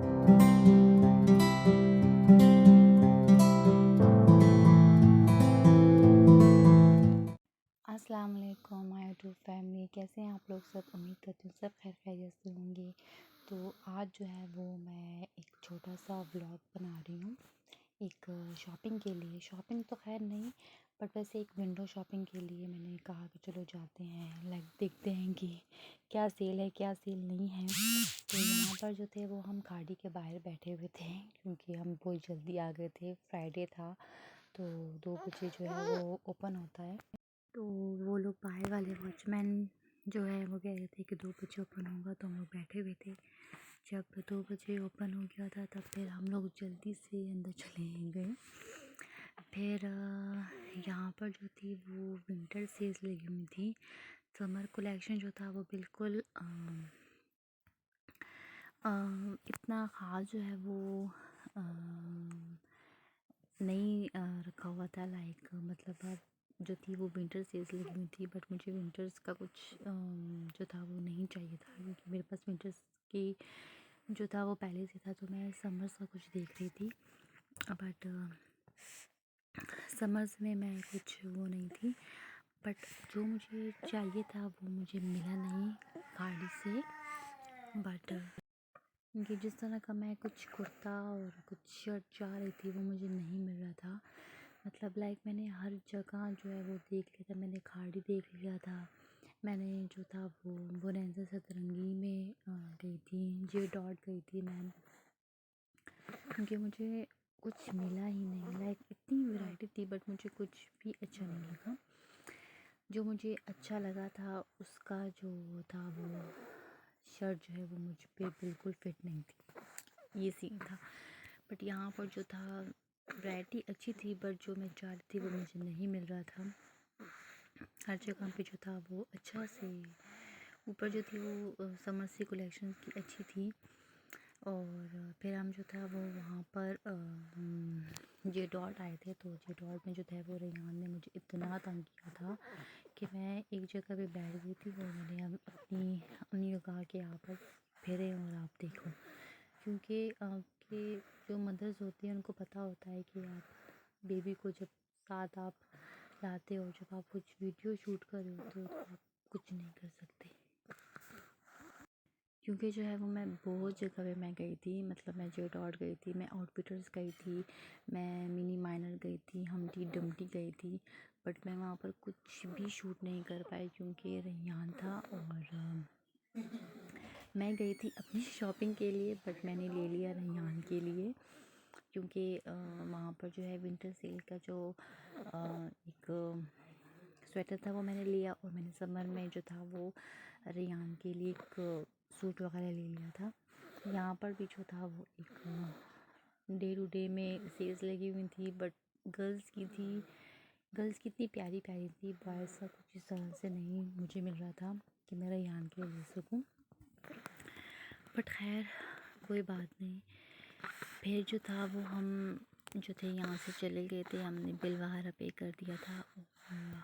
अस्सलाम वालेकुम my YouTube family, कैसे हैं आप लोग सब। उम्मीद करती हूँ सब खैर खैरियत से होंगे। तो आज जो है वो मैं एक छोटा सा व्लॉग बना रही हूँ एक शॉपिंग के लिए। शॉपिंग तो खैर नहीं, बट वैसे एक विंडो शॉपिंग के लिए मैंने कहा कि चलो जाते हैं, लाइक देखते हैं कि क्या सेल है क्या सेल नहीं है। तो यहाँ पर जो थे वो हम गाड़ी के बाहर बैठे हुए थे क्योंकि हम बहुत जल्दी आ गए थे, फ्राइडे था तो 2 बजे जो है वो ओपन होता है। तो वो लोग बाहर वाले वॉचमैन जो है वो कह रहे थे कि 2 बजे ओपन होगा, तो हम लोग बैठे हुए थे। जब 2 बजे ओपन हो गया था तब फिर हम लोग जल्दी से अंदर चले गए। फिर यहाँ पर जो थी वो विंटर सेल्स लगी हुई थी। समर कलेक्शन जो था वो बिल्कुल इतना ख़ास जो है वो नहीं रखा हुआ था। लाइक मतलब अब जो थी वो विंटर सेल्स लगी हुई थी, बट मुझे विंटर्स का कुछ जो था वो नहीं चाहिए था क्योंकि मेरे पास विंटर्स की जो था वो पहले से था। तो मैं समर्स का कुछ देख रही थी, बट समर्स में मैं कुछ वो नहीं थी। बट जो मुझे चाहिए था वो मुझे मिला नहीं गाड़ी से। बट कि जिस तरह का मैं कुछ कुर्ता और कुछ शर्ट चाह रही थी वो मुझे नहीं मिल रहा था। मतलब लाइक मैंने हर जगह जो है वो देख लिया था। मैंने खाड़ी देख लिया था, मैंने जो था वो बोनेंजा सतरंगी में गई थी, जे डॉट गई थी मैं, क्योंकि मुझे कुछ मिला ही नहीं। लाइक इतनी वैरायटी थी बट मुझे कुछ भी अच्छा नहीं लगा। जो मुझे अच्छा लगा था उसका जो था वो शर्ट जो है वो मुझ पे बिल्कुल फिट नहीं थी, ये सीन था। बट यहाँ पर जो था वैरायटी अच्छी थी, बट जो मैं चाह रही थी वो मुझे नहीं मिल रहा था। हर जगह पे जो था वो अच्छा से ऊपर जो थी वो समर सी कलेक्शन की अच्छी थी। और फिर हम जो था वो वहाँ पर जे डॉट आए थे। तो जे डॉट में जो था वो रेहान ने मुझे इतना तंग किया था कि मैं एक जगह पे बैठ गई थी। और मैंने अपनी अम्मी को कहा कि आप फिरे और आप देखो, क्योंकि आपके जो मदर्स होती हैं उनको पता होता है कि आप बेबी को जब साथ आप लाते हो, जब आप कुछ वीडियो शूट कर रहे होते हो तो आप कुछ नहीं कर सकते। क्योंकि जो है वो मैं बहुत जगह पे मैं गई थी। मतलब मैं जे डॉट गई थी, मैं आउटफिटर्स गई थी, मैं मिनी माइनर गई थी, हमटी डमटी गई थी, बट मैं वहाँ पर कुछ भी शूट नहीं कर पाई क्योंकि रेहान था। और मैं गई थी अपनी शॉपिंग के लिए, बट मैंने ले लिया रेहान के लिए क्योंकि वहाँ पर जो है विंटर सेल का जो एक स्वेटर था वो मैंने लिया। और मैंने समर में जो था वो रेहान के लिए एक सूट वगैरह ले लिया था। यहाँ पर भी जो था वो एक डे टू डे में सेल्स लगी हुई थी, बट गर्ल्स की थी। गर्ल्स की इतनी प्यारी प्यारी थी, बॉयज़ का कुछ इस तरह से नहीं मुझे मिल रहा था कि मैं रेहान के लिए ले सकूँ। बट खैर कोई बात नहीं। फिर जो था वो हम जो थे यहाँ से चले गए थे, हमने बिल वगैरह पे कर दिया था।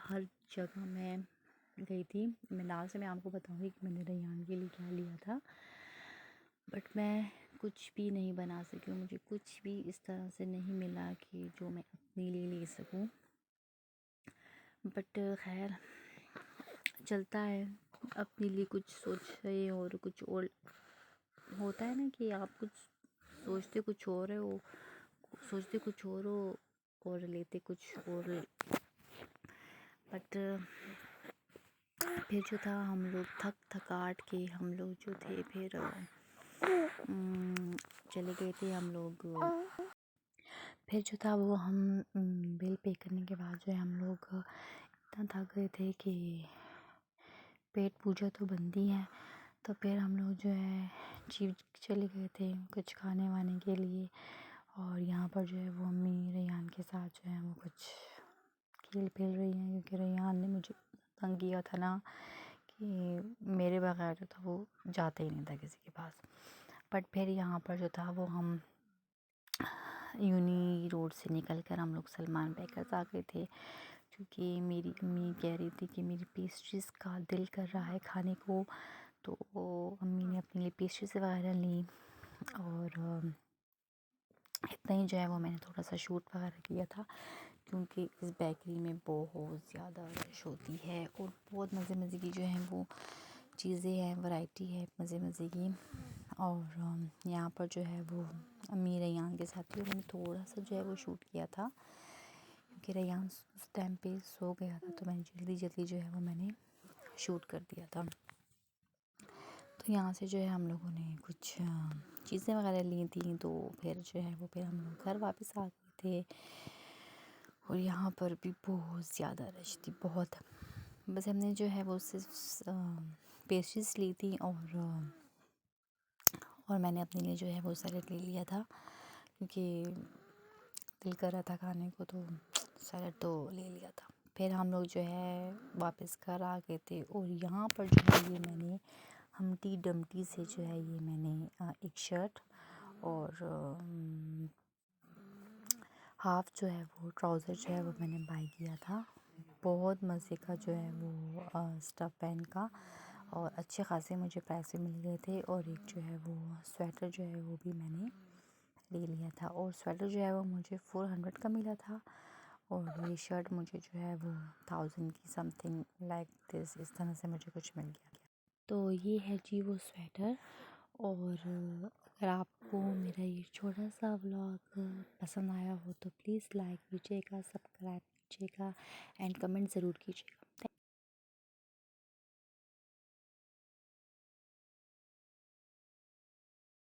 हर जगह मैं गई थी। मैं लास्ट में आपको बताऊंगी कि मैंने रेहान के लिए क्या लिया था, बट मैं कुछ भी नहीं बना सकी हूँ। मुझे कुछ भी इस तरह से नहीं मिला कि जो मैं अपने लिए ले सकूँ। बट खैर चलता है, अपने लिए कुछ सोचे और कुछ और होता है ना कि आप कुछ सोचते कुछ और है, वो सोचते कुछ और हो और लेते कुछ और। बट फिर जो था हम लोग थकाट के हम लोग जो थे फिर चले गए थे हम लोग। फिर जो था वो हम बिल पे करने के बाद जो है हम लोग इतना थक गए थे कि पेट पूजा तो बनती है। तो फिर हम लोग जो है जीप चले गए थे कुछ खाने वाने के लिए। और यहाँ पर जो है वो अम्मी रेहान के साथ जो है वो कुछ खेल खेल रही हैं, क्योंकि रेहान ने मुझे तंग किया था ना कि मेरे बगैर जो था वो जाता ही नहीं था किसी के पास। बट फिर यहाँ पर जो था वो हम यूनी रोड से निकल कर हम लोग सलमान बेकर्स आ गए थे, क्योंकि मेरी अम्मी कह रही थी कि मेरी पेस्ट्रीज़ का दिल कर रहा है खाने को। तो अम्मी ने अपने लिए पेस्ट्रीज़ वगैरह ली। और इतना ही जो है वो मैंने थोड़ा सा शूट वगैरह किया था, क्योंकि इस बेकरी में बहुत ज़्यादा रश होती है और बहुत मज़े मज़े की जो है वो चीज़ें हैं, वैरायटी है मज़े मज़े की। और यहाँ पर जो है वो अम्मी रेयान के साथ थी और मैंने थोड़ा सा जो है वो शूट किया था, क्योंकि रेयान उस टाइम पे सो गया था, तो मैंने जल्दी जल्दी जो है वो मैंने शूट कर दिया था। तो यहाँ से जो है हम लोगों ने कुछ चीज़ें वगैरह ली थी, तो फिर जो है वो फिर हम लोग घर वापस आ गए थे। और यहाँ पर भी बहुत ज़्यादा रश थी, बहुत। बस हमने जो है वो सिर्फ पेस्ट्रीज ली थी और मैंने अपने लिए जो है वो सैलेड ले लिया था, क्योंकि दिल कर रहा था खाने को, तो सैलेड तो ले लिया था। फिर हम लोग जो है वापस घर आ गए थे और यहाँ पर जो है ये मैंने हमटी डमटी से जो है ये मैंने एक शर्ट और हाफ़ जो है वो ट्राउज़र जो है वो मैंने बाय किया था। बहुत मज़े का जो है वो स्टफ़ पैंट का, और अच्छे खासे मुझे पैसे मिल गए थे। और एक जो है वो स्वेटर जो है वो भी मैंने ले लिया था, और स्वेटर जो है वो मुझे 400 का मिला था, और ये शर्ट मुझे जो है वो 1000 की समथिंग लाइक दिस, इस तरह से मुझे कुछ मिल गया। तो ये है जी वो स्वेटर। और अगर आपको मेरा ये छोटा सा व्लॉग पसंद आया हो तो प्लीज़ लाइक कीजिएगा, सब्सक्राइब कीजिएगा एंड कमेंट ज़रूर कीजिएगा।